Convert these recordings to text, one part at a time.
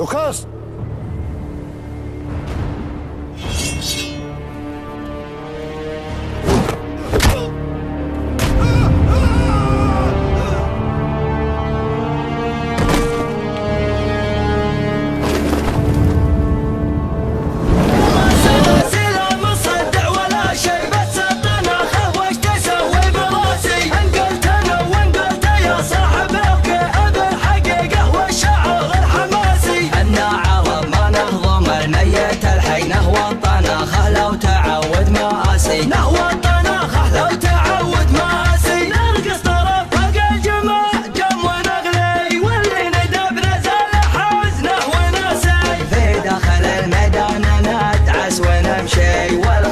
لوكاس.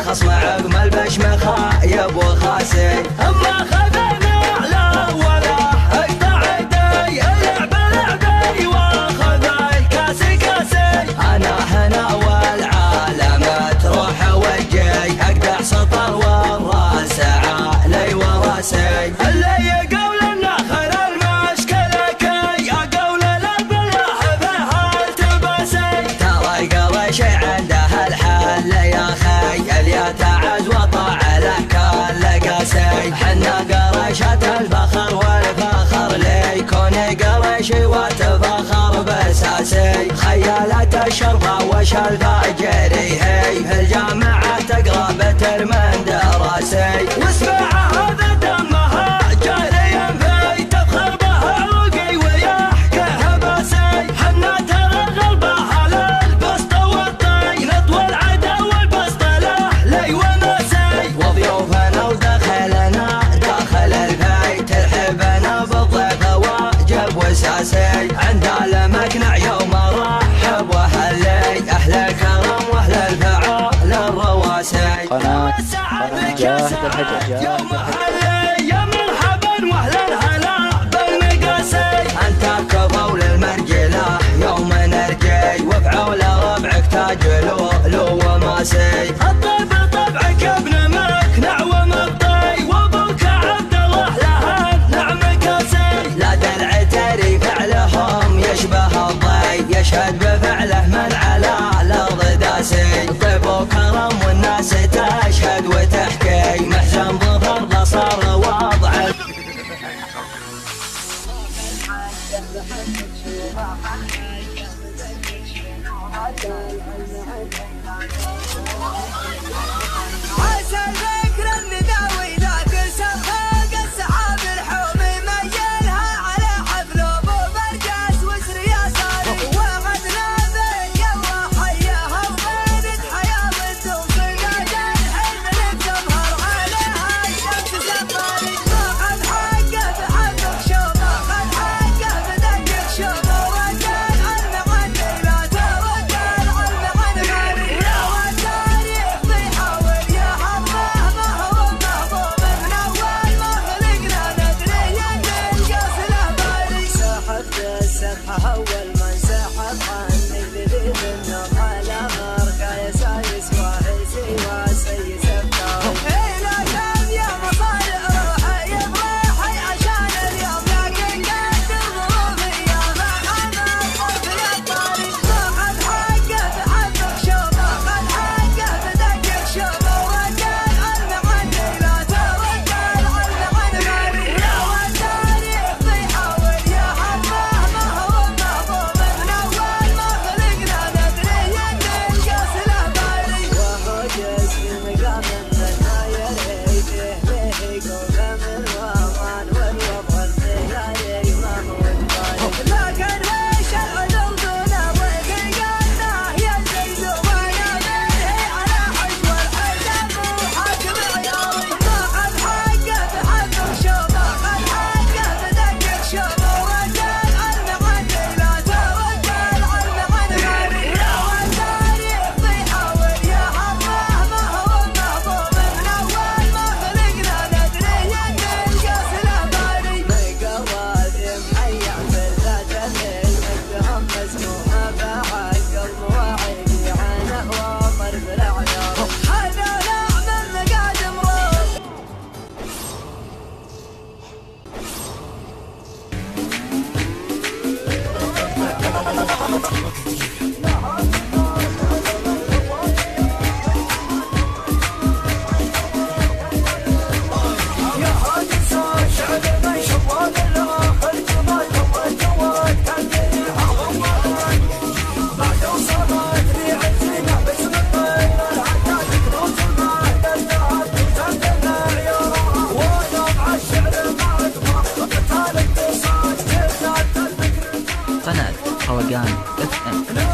خصم عقم البشمخة يبو خاسي اما خذنا لا ولا اقطع يدي اللعب لعبي واخذ الكاسي كاسي انا هنا والعالم تروح وجهي اقدح سطر والراس علي وراسي اللي يقول النخل المشكلة كي اقول البلاح بها التباسي ترى القرش عنده الحل يا خي اللي تعز وطاع له كل قاسي حنا قرشة الفخر والفخر ليكون قرشي وتفخر بساسي خيالة الشرطة وش الفاجري هي في الجامعة تقرا بترم دراسي واسمع هذا دمها جاريا في تفخر بها عوقي ويحكيها باسي حنا ترى غلبها للبسط والطي نطوى العدا والبسط لي ومسي وضيوفنا ودخلنا داخل البيت ترحبنا بالضيف واجب وساسي عند المقنع يوم رحب وهلي اهل الكرم واهل الفعال الرواسي قناة جاهد الحجر يوم هلي يا مرحبا واهلا هلا بالمقاسي انت كفو للمرجله يوم نرجي وفعول ربعك تاج لؤلؤ وماسي الطيب طبعك ابن مقنع ومبطي وابوك عبد الله له نعم كاسي لا درع تري فعلهم يشبه الضي يشهد بفعله من على الارض داسي طيب وكرم والناس تشهد وتحكي محزن ظفر صار وضع عسى ذكر النداوي ذاك السخاق السحاب الحومي ميلها على حفل ابو برجاس وسر ياساري وعدنا ذيك الله حياها وغيرت حياه والدوس النادى الحين لك تظهر عليها الشمس سفاري ماخذ حقه بحقك شوف ماخذ حقه بدقك شوف وكان عني عني لا توكل علم عن غيري لا والتاريخ بيحاول فرقان FM.